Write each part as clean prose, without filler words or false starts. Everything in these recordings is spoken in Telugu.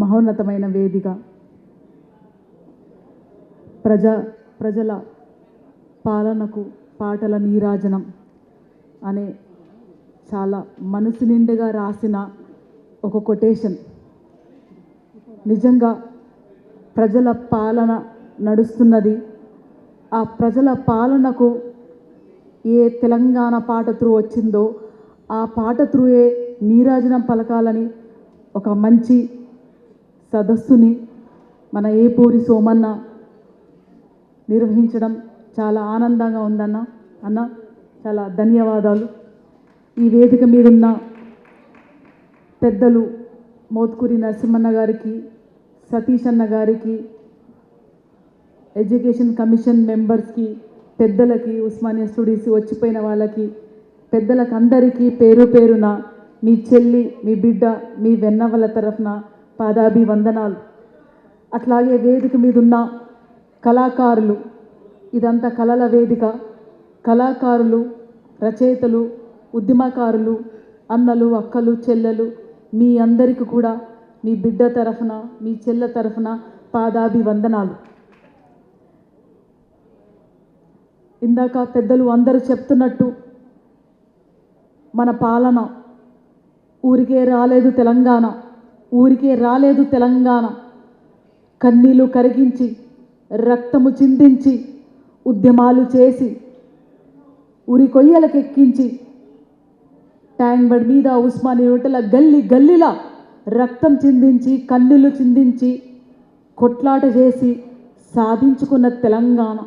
మహోన్నతమైన వేదిక, ప్రజల పాలనకు పాటల నీరాజనం అనే చాలా మనసు నిండుగా రాసిన ఒక కొటేషన్. నిజంగా ప్రజల పాలన నడుస్తున్నది. ఆ ప్రజల పాలనకు ఏ తెలంగాణ పాట త్రూ వచ్చిందో ఆ పాట త్రూయే నీరాజనం పలకాలని ఒక మంచి సదస్సుని మన ఏపూరి సోమన్న నిర్వహించడం చాలా ఆనందంగా ఉందన్న. అన్న చాలా ధన్యవాదాలు. ఈ వేదిక మీదున్న పెద్దలు మోత్కూరి నరసింహన్న గారికి, సతీష్ అన్న గారికి, ఎడ్యుకేషన్ కమిషన్ మెంబర్స్కి, పెద్దలకి, ఉస్మానియా స్టూడెంట్స్ వచ్చిపోయిన వాళ్ళకి, పెద్దలకు అందరికీ పేరు పేరున మీ చెల్లి, మీ బిడ్డ, మీ వెన్నవల తరఫున పాదాభివందనాలు. అట్లాగే వేదిక మీదున్న కళాకారులు, ఇదంతా కళల వేదిక. కళాకారులు, రచయితలు, ఉద్యమకారులు, అన్నలు, అక్కలు, చెల్లెలు, మీ అందరికీ కూడా మీ బిడ్డ తరఫున, మీ చెల్లె తరఫున పాదాభివందనాలు. ఇందాక పెద్దలు అందరూ చెప్తున్నట్టు మన పాలన ఊరికే రాలేదు తెలంగాణ, ఊరికే రాలేదు తెలంగాణ. కన్నీళ్లు కరిగించి, రక్తము చిందించి, ఉద్యమాలు చేసి, ఉరి కొయ్యలకెక్కించి, ట్యాంక్ బండ్ మీద, ఉస్మానియా హోటల్ గల్లీ గల్లీలా రక్తం చిందించి, కన్నీళ్లు చిందించి, కొట్లాట చేసి సాధించుకున్న తెలంగాణ.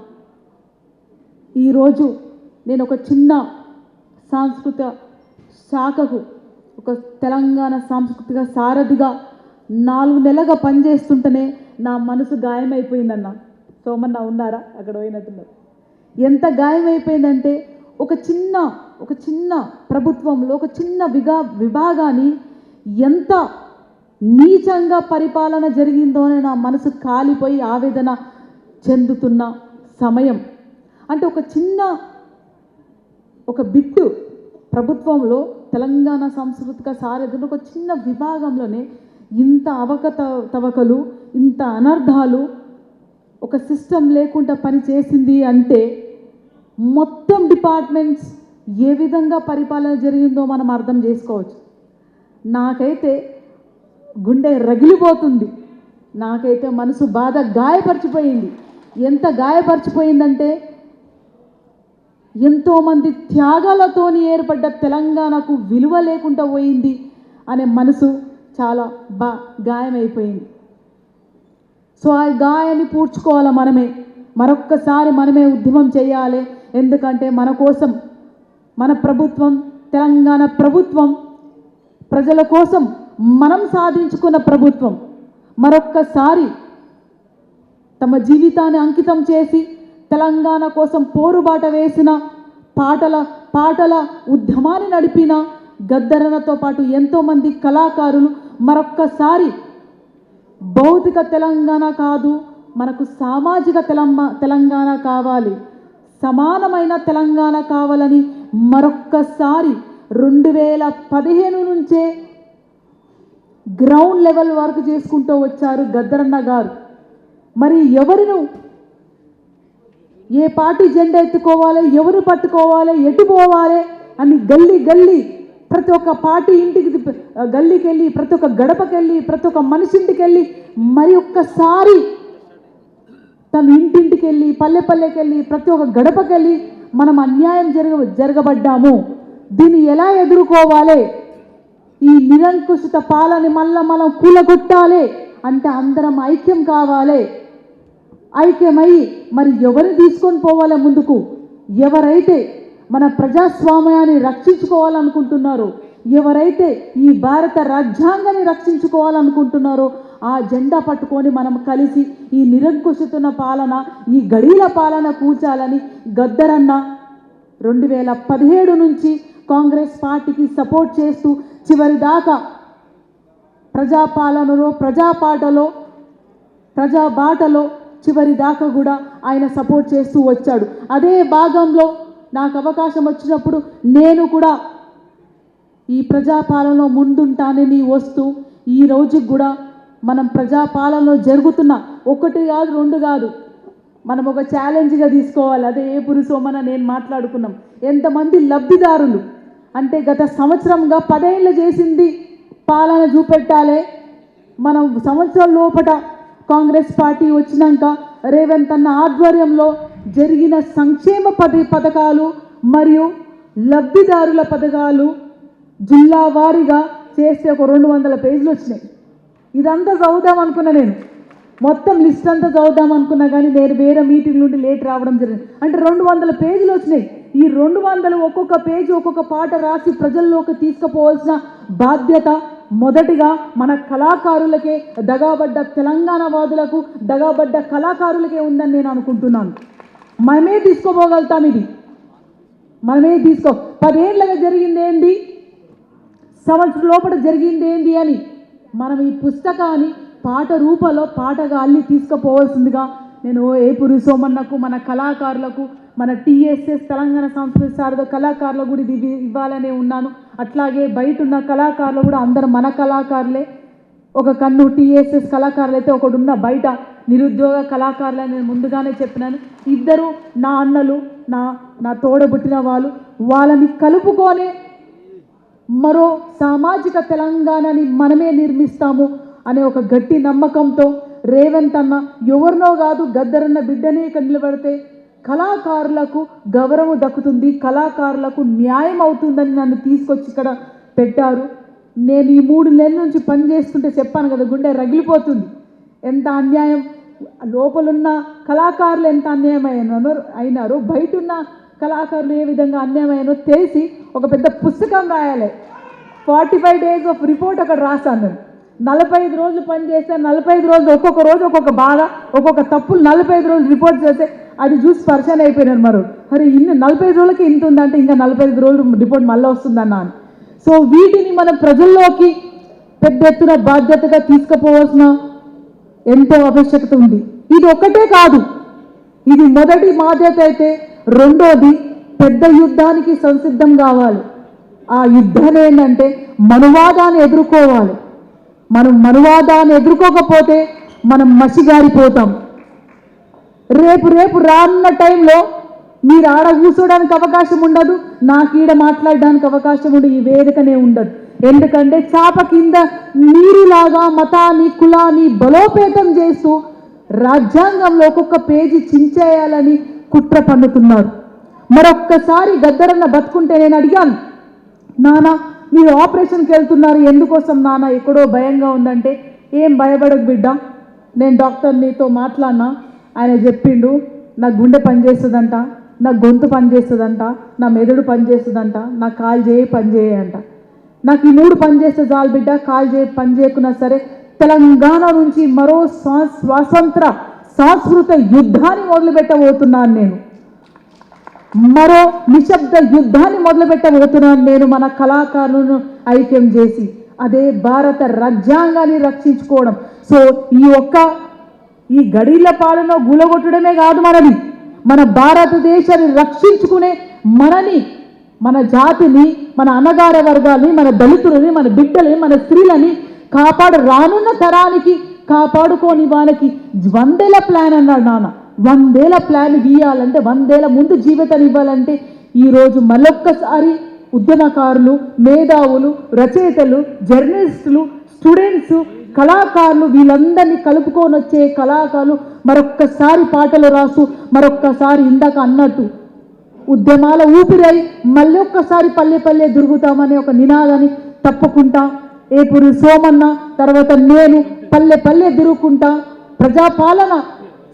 ఈరోజు నేను ఒక చిన్న సాంస్కృతిక శాఖకు, ఒక తెలంగాణ సాంస్కృతిక సారథిగా 4 నెలలుగా పనిచేస్తుంటేనే నా మనసు గాయమైపోయిందన్న. సోమన్న ఉన్నారా? అక్కడ పోయినట్టున్నారు. ఎంత గాయమైపోయిందంటే ఒక చిన్న ప్రభుత్వంలో ఒక చిన్న విభాగాన్ని ఎంత నీచంగా పరిపాలన జరిగిందోనే నా మనసు కాలిపోయి ఆవేదన చెందుతున్న సమయం. అంటే ఒక బిట్టు ప్రభుత్వంలో తెలంగాణ సాంస్కృతిక సారథిలో ఒక చిన్న విభాగంలోనే ఇంత అవకతవకలు, ఇంత అనర్థాలు, ఒక సిస్టమ్ లేకుండా పనిచేసింది అంటే మొత్తం డిపార్ట్మెంట్స్ ఏ విధంగా పరిపాలన జరిగిందో మనం అర్థం చేసుకోవచ్చు. నాకైతే గుండె రగిలిపోతుంది. నాకైతే మనసు బాధ గాయపరిచిపోయింది. ఎంత గాయపరిచిపోయిందంటే ఎంతోమంది త్యాగాలతోని ఏర్పడ్డ తెలంగాణకు విలువ లేకుండా పోయింది అనే మనసు చాలా గాయమైపోయింది. సో ఆ గాయాన్ని పూడ్చుకోవాలి మనమే. మరొక్కసారి మనమే ఉద్యమం చేయాలి. ఎందుకంటే మన కోసం మన ప్రభుత్వం, తెలంగాణ ప్రభుత్వం, ప్రజల కోసం మనం సాధించుకున్న ప్రభుత్వం మరొక్కసారి తమ జీవితాన్ని అంకితం చేసి తెలంగాణ కోసం పోరుబాట వేసిన, పాటల ఉద్యమాన్ని నడిపిన గద్దరన్నతో పాటు ఎంతోమంది కళాకారులు మరొక్కసారి భౌతిక తెలంగాణ కాదు, మనకు సామాజిక తెలంగాణ కావాలి, సమానమైన తెలంగాణ కావాలని మరొక్కసారి 2015 నుంచే గ్రౌండ్ లెవెల్ వర్క్ చేసుకుంటూ వచ్చారు గద్దరన్న గారు. మరి ఎవరిను, ఏ పార్టీ జెండా ఎత్తుకోవాలి, ఎవరు పట్టుకోవాలి, ఎటు పోవాలి అని గల్లీ ప్రతి ఒక్క పార్టీ ఇంటికి గల్లీకి వెళ్ళి, ప్రతి ఒక్క గడపకి వెళ్ళి, ప్రతి ఒక్క మనిషి ఇంటికి వెళ్ళి మరి ఒక్కసారి తను ఇంటింటికి వెళ్ళి, పల్లెకి వెళ్ళి, ప్రతి ఒక్క గడపకి వెళ్ళి మనం అన్యాయం జరగబడ్డాము, దీన్ని ఎలా ఎదుర్కోవాలి, ఈ నిరంకుశిత పాలన మనం కూలగొట్టాలి అంటే అందరం ఐక్యం కావాలి. ఐక్యమై మరి ఎవరిని తీసుకొని పోవాలి ముందుకు? ఎవరైతే మన ప్రజాస్వామ్యాన్ని రక్షించుకోవాలనుకుంటున్నారో, ఎవరైతే ఈ భారత రాజ్యాంగాన్ని రక్షించుకోవాలనుకుంటున్నారో ఆ జెండా పట్టుకొని మనం కలిసి ఈ నిరంకుశితున్న పాలన, ఈ గడీల పాలన కూర్చాలని గద్దరన్న 2017 నుంచి కాంగ్రెస్ పార్టీకి సపోర్ట్ చేస్తూ చివరి దాకా ప్రజాపాలనలో, ప్రజాబాటలో చివరి దాకా కూడా ఆయన సపోర్ట్ చేస్తూ వచ్చాడు. అదే భాగంలో నాకు అవకాశం వచ్చినప్పుడు నేను కూడా ఈ ప్రజాపాలనలో ముందుంటానని వస్తూ ఈ రోజుకి కూడా మనం ప్రజాపాలనలో జరుగుతున్న ఒకటి కాదు రెండు కాదు, మనం ఒక ఛాలెంజ్గా తీసుకోవాలి. అదే ఏపురి సోమన నేను మాట్లాడుకున్నాం. ఎంతమంది లబ్ధిదారులు అంటే గత సంవత్సరంగా 10 ఏళ్ళు చేసింది పాలన చూపెట్టాలి. మనం సంవత్సరం లోపల కాంగ్రెస్ పార్టీ వచ్చినాక రేవంత్ అన్న ఆధ్వర్యంలో జరిగిన సంక్షేమ పథకాలు మరియు లబ్ధిదారుల పథకాలు జిల్లా వారీగా చేస్తే ఒక 200 పేజీలు వచ్చినాయి. ఇదంతా చదువుదాం అనుకున్నా, నేను మొత్తం లిస్ట్ అంతా చదువుదాం అనుకున్నా, కానీ నేను వేరే మీటింగ్ నుండి లేట్ రావడం జరిగింది. అంటే 200 పేజీలు వచ్చినాయి. ఈ 200 ఒక్కొక్క పేజీ ఒక్కొక్క పాట రాసి ప్రజల్లోకి తీసుకుపోవాల్సిన బాధ్యత మొదటిగా మన కళాకారులకే, దగాబడ్డ తెలంగాణ వాదులకు, దగాబడ్డ కళాకారులకే ఉందని నేను అనుకుంటున్నాను. మనమే తీసుకోపోగలుగుతాం. ఇది మనమే 10 ఏళ్ళగా జరిగింది ఏంది, సంవత్సరం లోపల జరిగింది ఏంది అని మనం ఈ పుస్తకాన్ని పాట రూపంలో పాటగా అల్లి తీసుకుపోవాల్సిందిగా నేను ఏపురి సోమన్నకు, మన కళాకారులకు, మన టీఎస్ఎస్ తెలంగాణ సంస్కృతి సారథ కళాకారులకు కూడా ఇది ఇవ్వాలనే ఉన్నాను. అట్లాగే బయట ఉన్న కళాకారులు కూడా అందరూ మన కళాకారులే. ఒక కన్ను టీఎస్ఎస్ కళాకారులు అయితే ఒకడున్న బయట నిరుద్యోగ కళాకారులు అని నేను ముందుగానే చెప్పినాను. ఇద్దరు నా అన్నలు, నా తోడబుట్టిన వాళ్ళని కలుపుకొని మరో సామాజిక తెలంగాణని మనమే నిర్మిస్తాము అనే ఒక గట్టి నమ్మకంతో రేవంత్ అన్న ఎవరినో కాదు, గద్దరన్న బిడ్డనే ఇక్కడ నిలబడితే కళాకారులకు గౌరవం దక్కుతుంది, కళాకారులకు న్యాయం అవుతుందని నన్ను తీసుకొచ్చి ఇక్కడ పెట్టారు. నేను ఈ 3 నెలల నుంచి పనిచేస్తుంటే చెప్పాను కదా, గుండె రగిలిపోతుంది. ఎంత అన్యాయం, లోపలున్న కళాకారులు ఎంత అన్యాయం అయినారో, బయట ఉన్న కళాకారులు ఏ విధంగా అన్యాయం అయినారో తెలిసి ఒక పెద్ద పుస్తకం రాయాలి. 45 డేస్ ఆఫ్ రిపోర్ట్ అక్కడ రాశాను నేను. 45 రోజులు పనిచేస్తే 45 రోజులు ఒక్కొక్క రోజు ఒక్కొక్క బాధ, ఒక్కొక్క తప్పులు 45 రోజులు రిపోర్ట్ చేస్తే అది చూసి పరిచయం అయిపోయినారు. మరి అరే 45 రోజులకి ఇంత ఉందంటే ఇంకా 45 రోజులు రిపోర్ట్ మళ్ళీ వస్తుందన్నా. సో వీటిని మనం ప్రజల్లోకి పెద్ద ఎత్తున బాధ్యతగా తీసుకుపోవాల్సిన ఎంతో ఆవశ్యకత ఉంది. ఇది ఒక్కటే కాదు, ఇది మొదటి బాధ్యత అయితే రెండోది పెద్ద యుద్ధానికి సంసిద్ధం కావాలి. ఆ యుద్ధం ఏంటంటే మనువాదాన్ని ఎదుర్కోవాలి. మనం మనువాదాన్ని ఎదుర్కోకపోతే మనం మసిగారిపోతాం. రేపు రానున్న టైంలో మీరు ఆడ కూర్చోడానికి అవకాశం ఉండదు, నాకు ఈడ మాట్లాడడానికి అవకాశం ఉండదు, ఈ వేదికనే ఉండదు. ఎందుకంటే చాప కింద నీరులాగా మతాన్ని కులాన్ని బలోపేతం చేస్తూ రాజ్యాంగంలో ఒక్కొక్క పేజీ చించేయాలని కుట్ర పన్నుతున్నారు. మరొక్కసారి గద్దరన్న బతుకుంటే నేను అడిగాను, నానా మీరు ఆపరేషన్కి వెళ్తున్నారు ఎందుకోసం నాన్న, ఎక్కడో భయంగా ఉందంటే, ఏం భయపడకు బిడ్డ, నేను డాక్టర్ నీతో మాట్లాడినా, ఆయన చెప్పిండు నా గుండె పనిచేస్తుందంట, నా గొంతు పనిచేస్తుందంట, నా మెదడు పనిచేస్తుందంట, నా కాలు చేయి పనిచేయంట. నాకు ఈ 3 పనిచేస్తే చాలు బిడ్డ, కాలు చేయి పని చేయకున్నా సరే తెలంగాణ నుంచి మరో స్వాతంత్ర సాంస్కృతిక యుద్ధాన్ని మొదలుపెట్టబోతున్నాను నేను, మరో నిశ్శబ్ద యుద్ధాన్ని మొదలుపెట్టబోతున్నాను నేను. మన కళాకారులను ఐక్యం చేసి అదే భారత రాజ్యాంగాన్ని రక్షించుకోవడం. సో ఈ గడిల పాలన గులగొట్టడమే కాదు మనది, మన భారతదేశాన్ని రక్షించుకునే మన జాతిని, మన అన్నగార వర్గాల్ని, మన దళితులని, మన బిడ్డలని, మన స్త్రీలని రానున్న తరానికి కాపాడుకోని వాళ్ళకి 100 ఏళ్ల ప్లాన్ అన్నాడు నాన్న. 100 ఏళ్ల ప్లాన్ గీయాలంటే, 100 ఏళ్ల ముందు జీవితాన్ని ఇవ్వాలంటే ఈరోజు మళ్ళొక్కసారి ఉద్యమకారులు, మేధావులు, రచయితలు, జర్నలిస్టులు, స్టూడెంట్స్, కళాకారులు వీళ్ళందరినీ కలుపుకొని వచ్చే కళాకారులు మరొక్కసారి పాటలు రాసు, మరొక్కసారి ఇందాక అన్నట్టు ఉద్యమాల ఊపిరై మళ్ళీ ఒక్కసారి పల్లె తిరుగుతామనే ఒక నినాదాన్ని తప్పకుండా ఏపురి సోమన్న తర్వాత నేను పల్లె తిరుగుకుంటా ప్రజాపాలన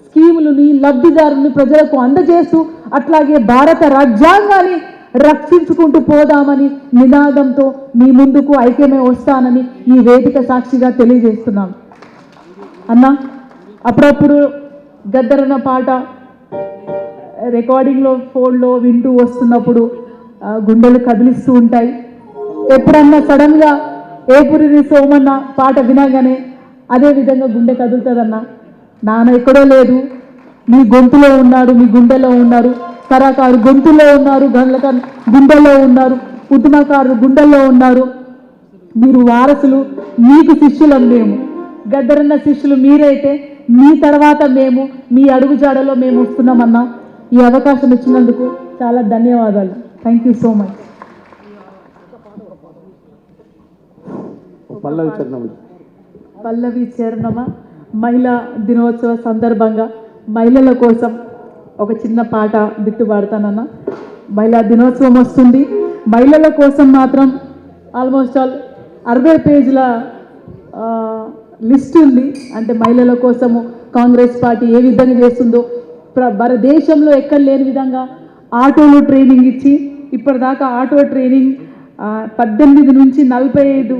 స్కీములని, లబ్ధిదారుని ప్రజలకు అందజేస్తూ అట్లాగే భారత రాజ్యాంగాన్ని రక్షించుకుంటూ పోదామని నినాదంతో మీ ముందుకు ఐక్యమే వస్తానని ఈ వేదిక సాక్షిగా తెలియజేస్తున్నాను. అన్న అప్పుడప్పుడు గద్దరన్న పాట రికార్డింగ్లో ఫోన్లో వింటూ వస్తున్నప్పుడు గుండెలు కదిలిస్తూ ఉంటాయి. ఎప్పుడన్నా సడన్గా ఏపురి సోమన్న పాట వినగానే అదే విధంగా గుండె కదులుతుందన్న. నాన్న ఎక్కడో లేదు, మీ గొంతులో ఉన్నాడు, మీ గుండెలో ఉన్నారు. కళాకారు గొంతులో ఉన్నారు, గుండెల్లో ఉన్నారు, ఉద్యమకారులు గుండెల్లో ఉన్నారు. మీరు వారసులు, మీకు శిష్యులం మేము. గద్దరన్న శిష్యులు మీరైతే మీ తర్వాత మేము మీ అడుగుజాడలో మేము వస్తున్నామన్నా. ఈ అవకాశం ఇచ్చినందుకు చాలా ధన్యవాదాలు. Thank you so much. పల్లవి చరణమ మహిళా దినోత్సవ సందర్భంగా మహిళల కోసం ఒక చిన్న పాట బిట్టు పాడతానన్న. మహిళా దినోత్సవం వస్తుంది, మహిళల కోసం మాత్రం ఆల్మోస్ట్ ఆల్ 60 పేజీల లిస్ట్ ఉంది. అంటే మహిళల కోసము కాంగ్రెస్ పార్టీ ఏ విధంగా చేస్తుందో దేశంలో ఎక్కడ లేని విధంగా ఆటోలో ట్రైనింగ్ ఇచ్చి ఇప్పటిదాకా ఆటో ట్రైనింగ్ 18 నుంచి 45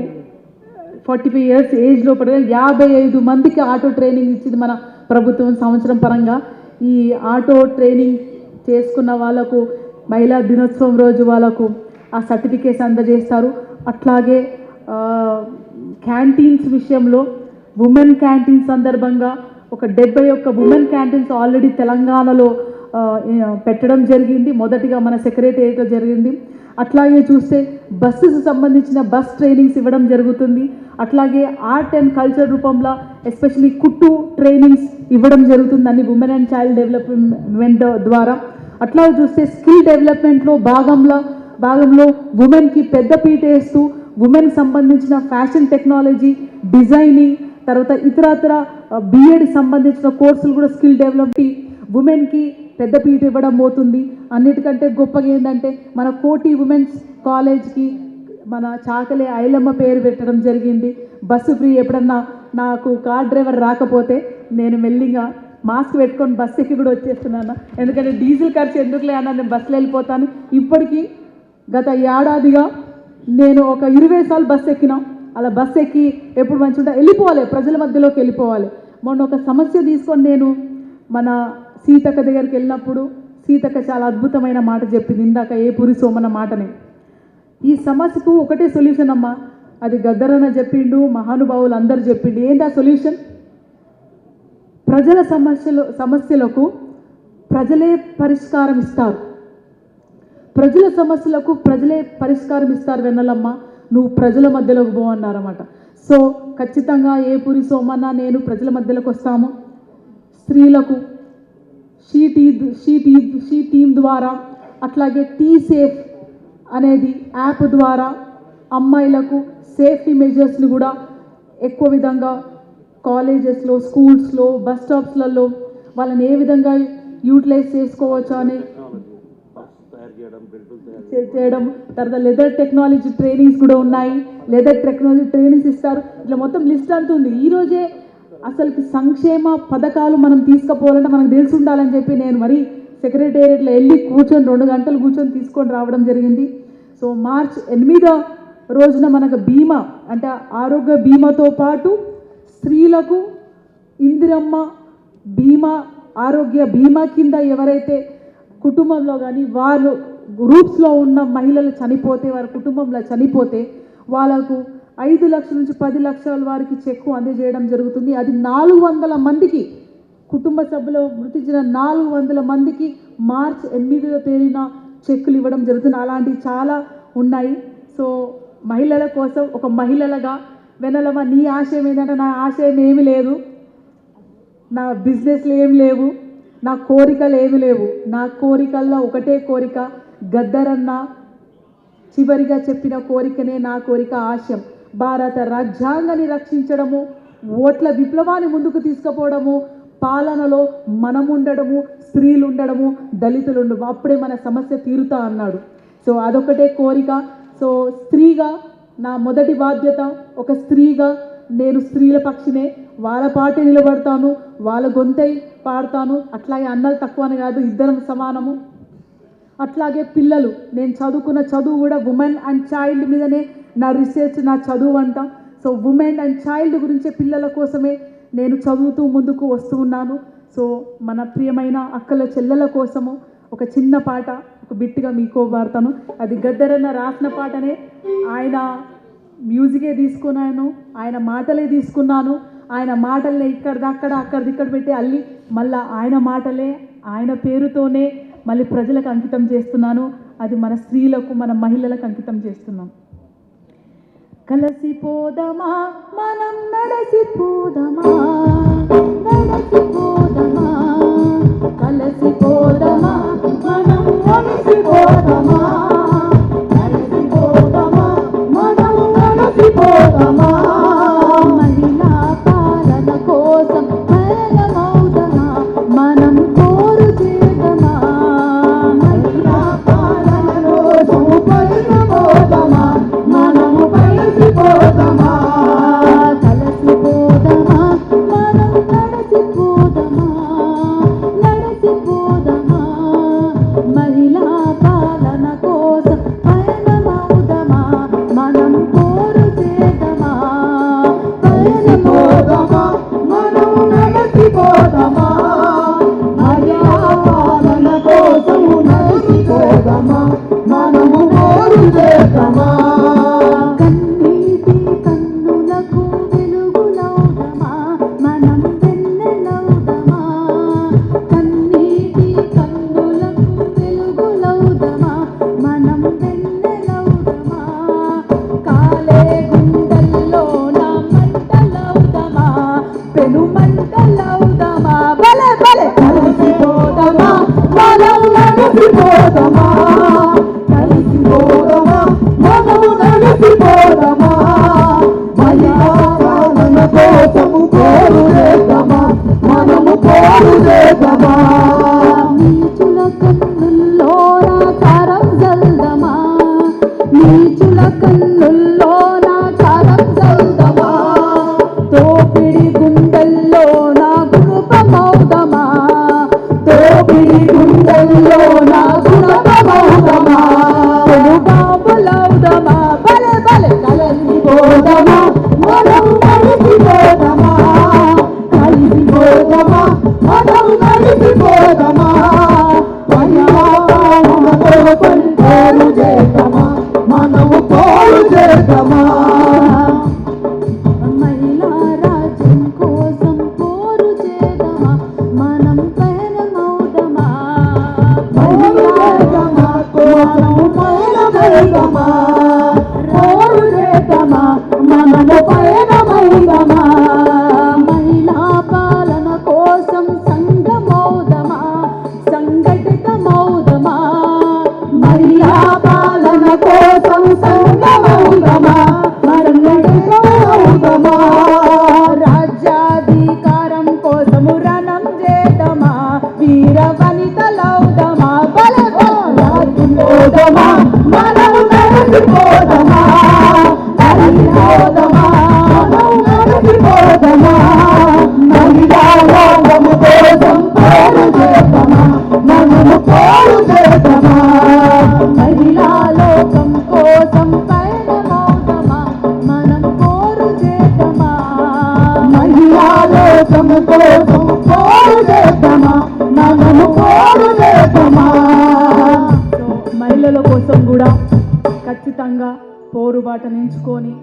45 ఇయర్స్ ఏజ్ లోపల 55 మందికి ఆటో ట్రైనింగ్ ఇచ్చింది మన ప్రభుత్వం సంవత్సరం పరంగా. ఈ ఆటో ట్రైనింగ్ చేసుకున్న వాళ్ళకు మహిళా దినోత్సవం రోజు వాళ్ళకు ఆ సర్టిఫికేట్స్ అందజేస్తారు. అట్లాగే క్యాంటీన్స్ విషయంలో ఉమెన్ క్యాంటీన్ సందర్భంగా ఒక 71 ఉమెన్ క్యాంటీన్స్ ఆల్రెడీ తెలంగాణలో పెట్టడం జరిగింది. మొదటిగా మన సెక్రటేరియట్లో జరిగింది. అట్లాగే చూస్తే బస్సెస్ సంబంధించిన బస్ ట్రైనింగ్స్ ఇవ్వడం జరుగుతుంది. అట్లాగే ఆర్ట్ అండ్ కల్చర్ రూపంలో ఎస్పెషలీ కుట్టు ట్రైనింగ్స్ ఇవ్వడం జరుగుతుంది అన్ని ఉమెన్ అండ్ చైల్డ్ డెవలప్మెంట్ ద్వారా. అట్లాగే చూస్తే స్కిల్ డెవలప్మెంట్లో భాగంలో ఉమెన్కి పెద్ద పీట వేస్తూ ఉమెన్కి సంబంధించిన ఫ్యాషన్ టెక్నాలజీ, డిజైనింగ్, తర్వాత ఇతరత్ర బిఎడ్ సంబంధించిన కోర్సులు కూడా స్కిల్ డెవలప్మెంట్ ఉమెన్కి పెద్ద పీట ఇవ్వడం పోతుంది. అన్నిటికంటే గొప్పగా ఏంటంటే మన కోటి ఉమెన్స్ కాలేజ్కి మన చాకలే ఐలమ్మ పేరు పెట్టడం జరిగింది. Bus free. ఎప్పుడన్నా నాకు కార్ డ్రైవర్ రాకపోతే నేను మెల్లిగా మాస్క్ పెట్టుకొని బస్సు ఎక్కి కూడా వచ్చేస్తున్నాను. ఎందుకంటే డీజిల్ ఖర్చు ఎందుకులే అన్న, నేను బస్సులో వెళ్ళిపోతాను. ఇప్పటికీ గత ఏడాదిగా నేను ఒక 20 సార్లు బస్సు ఎక్కినా. అలా బస్సు ఎక్కి ఎప్పుడు మంచిగా వెళ్ళిపోవాలి, ప్రజల మధ్యలోకి వెళ్ళిపోవాలి. మొన్న ఒక సమస్య తీసుకొని నేను మన సీతక్క దగ్గరికి వెళ్ళినప్పుడు సీతక్క చాలా అద్భుతమైన మాట చెప్పింది. ఇందాక ఏ పురి సోమన్న మాటనే. ఈ సమస్యకు ఒకటే సొల్యూషన్ అమ్మా, అది గద్దరన్న చెప్పిండు, మహానుభావులు అందరూ చెప్పిండు. ఏంటి ఆ సొల్యూషన్? ప్రజల సమస్యలకు ప్రజలే పరిష్కారం ఇస్తారు. ప్రజల సమస్యలకు ప్రజలే పరిష్కారం ఇస్తారు. వెన్నెలమ్మ, నువ్వు ప్రజల మధ్యలోకి పో అన్నారన్నమాట. సో ఖచ్చితంగా ఏ పురి సోమన్న నేను ప్రజల మధ్యలోకి వస్తాము. స్త్రీలకు షీ టీమ్ ద్వారా, అట్లాగే టీ సేఫ్ అనేది యాప్ ద్వారా అమ్మాయిలకు సేఫ్టీ మెజర్స్ని కూడా ఎక్కువ విధంగా కాలేజెస్లో, స్కూల్స్లో, బస్ స్టాప్స్లలో వాళ్ళని ఏ విధంగా యూటిలైజ్ చేసుకోవచ్చు అని చేయడం. తర్వాత లెదర్ టెక్నాలజీ ట్రైనింగ్స్ కూడా ఉన్నాయి. లెదర్ టెక్నాలజీ ట్రైనింగ్స్ ఇస్తారు. ఇట్లా మొత్తం లిస్ట్ అంత ఉంది. ఈరోజే అసలుకి సంక్షేమ పథకాలు మనం తీసుకుపోవాలంటే మనకు తెలిసి ఉండాలని చెప్పి నేను మరి సెక్రటేరియట్లో వెళ్ళి కూర్చొని 2 గంటలు కూర్చొని తీసుకొని రావడం జరిగింది. సో మార్చ్ 8వ రోజున మనకు బీమా అంటే ఆరోగ్య బీమాతో పాటు స్త్రీలకు ఇందిరమ్మ బీమా, ఆరోగ్య బీమా కింద ఎవరైతే కుటుంబంలో కానీ వారు గ్రూప్స్లో ఉన్న మహిళలు చనిపోతే, వారి కుటుంబంలో చనిపోతే వాళ్ళకు 5 లక్షల నుంచి 10 లక్షల వారికి చెక్కు అందజేయడం జరుగుతుంది. అది 400 మందికి, కుటుంబ సభ్యులు మృతి చెందిన 400 మందికి మార్చ్ 8వ తేదీన చెక్కులు ఇవ్వడం జరుగుతుంది. అలాంటివి చాలా ఉన్నాయి. సో మహిళల కోసం ఒక మహిళలుగా వెన్నెలమ్మ, నీ ఆశయం ఏంటంటే నా ఆశయం ఏమి లేదు, నా బిజినెస్లు ఏమి లేవు, నా కోరికలు ఏమి లేవు. నా కోరికల్లో ఒకటే కోరిక, గద్దరన్న చివరిగా చెప్పిన కోరికనే నా కోరిక, ఆశయం. భారత రాజ్యాంగాన్ని రక్షించడము, ఓట్ల విప్లవాన్ని ముందుకు తీసుకుపోవడము, పాలనలో మనం ఉండడము, స్త్రీలు ఉండడము, దళితులు ఉండము, అప్పుడే మన సమస్య తీరుతా అన్నాడు. సో అదొకటే కోరిక. సో స్త్రీగా నా మొదటి బాధ్యత, ఒక స్త్రీగా నేను స్త్రీల పక్షినే, వాళ్ళ పాటే నిలబడతాను, వాళ్ళ గొంతై పాడతాను. అట్లాగే అన్నలు తక్కువ అని కాదు, ఇద్దరం సమానము. అట్లాగే పిల్లలు, నేను చదువుకున్న చదువు కూడా ఉమెన్ అండ్ చైల్డ్ మీదనే నా రీసెర్చ్, నా చదువు అంట. సో ఉమెన్ అండ్ చైల్డ్ గురించే, పిల్లల కోసమే నేను చదువుతూ ముందుకు వస్తూ ఉన్నాను. సో మన ప్రియమైన అక్కల చెల్లెల కోసము ఒక చిన్న పాట, ఒక బిట్గా మీకు పాడతాను. అది గద్దరన్న రాసిన పాటనే, ఆయన మ్యూజికే తీసుకున్నాను, ఆయన మాటలే తీసుకున్నాను. ఆయన మాటలనే ఇక్కడిదక్కడ అక్కడిక్కడ పెట్టి అల్లి మళ్ళీ ఆయన మాటలే, ఆయన పేరుతోనే మళ్ళీ ప్రజలకు అంకితం చేస్తున్నాను. అది మన స్త్రీలకు, మన మహిళలకు అంకితం చేస్తున్నాం. కలసిపోదమా మనం నడసిపోదమా నడసిపోదమా కలసిపోదమా మనం నడసిపోదమా నడసిపోదమా మనం నడసిపోదమా మహిళా పాలన కోసం పయనమౌదమా మనం కోరు చేదమా మహిళా పాలన కోసం పయనమౌదమా మనము కలిసిపోదమా కలిసిపోదమా మనం నడసిపోదమా నడసిపోదమా మహిళా పాలన కోసం పయనమౌదమా మనం కోరు చేదమా పయనమౌదమా మనం నడసిపోదమా మహిళా పాలన కోసం నడసిపోదమా మనము కోరు చేదమా కలిసిపోదమా కలిసిపోదమా మనము నడసిపోదమా మహిళా పాలన కోసము కోరు చేద్దామా మనము కోరు చేద్దామా నీచుల కన్నుల్లో నా కారం జల్దమా నీచుల కన్నుల్లో నా కారం జల్దమా తోపిడి గుండెల్లో నా కృపమౌదమా తోపిడి గుండెల్లో నా కృపమౌదమా బాబులౌదమా బలే బలే కలిసిపోదమా మనం కలిసిపోదమా కలిసిపోదమా మనం కలిసిపోదమా మహిళా పాలన కోసం కోరు చేద్దామా మనము కోరు చేద్దామా మహిళా రాజ్యం కోసం కోరు చేద్దామా మనం పయనమౌదమా మహిళా కోసము పయనమౌదమా కోరు చేద్దామా మనము పయనమౌదమా మహిళా పాలన కోసం సంఘమౌదమా సంఘటితమౌదమా మహిళా పాలన కోసం సంఘమౌదమా సంఘటితమౌదమా రాజ్యాధికారం కోసము రణం చేద్దామా వీర వనితలౌదమా బలమౌదమా మనము నడసిపోదమా కలిసిపోదమా మనము నడసిపోదమా మహిళా లోకము కోసం కోరు చేద్దామా మనము కోరు చేద్దామా మహిళా లోకం కోసం పయనమౌదమా మనం కోరు చేద్దామా మహిళా లోకము కోసం కోరు చేద్దామా మనము కోరు చేద్దామా మహిళల కోసం కూడా ఖచ్చితంగా పోరుబాటను ఎంచుకొని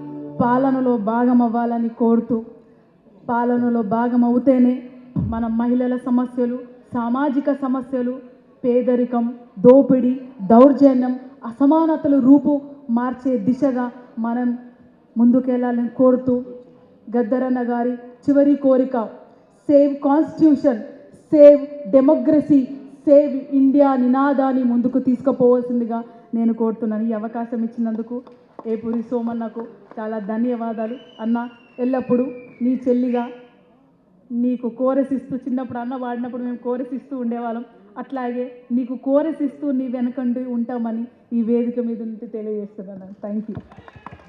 పాలనలో భాగమవ్వాలని కోరుతూ పాలనలో భాగమవుతేనే మన మహిళల సమస్యలు సామాజిక సమస్యలు పేదరికం దోపిడీ దౌర్జన్యం అసమానతలు రూపు మార్చే దిశగా మనం ముందుకెళ్ళాలని కోరుతూ గద్దరన్న గారి చివరి కోరిక save constitution save democracy save India నినాదాన్ని ముందుకు తీసుకుపోవాల్సిందిగా నేను కోరుతున్నాను. ఈ అవకాశం ఇచ్చినందుకు ఏపూరి సోమన్నకు చాలా ధన్యవాదాలు అన్న. ఎల్లప్పుడూ నీ చెల్లిగా నీకు కోరసిస్తూ చిన్నప్పుడు అన్న వాడినప్పుడు మేము కోరసిస్తూ ఉండేవాళ్ళం. అట్లాగే నీకు కోరసిస్తూ నీ వెనకండి ఉంటామని ఈ వేదిక మీద నుండి తెలియజేస్తున్నాను. Thank you.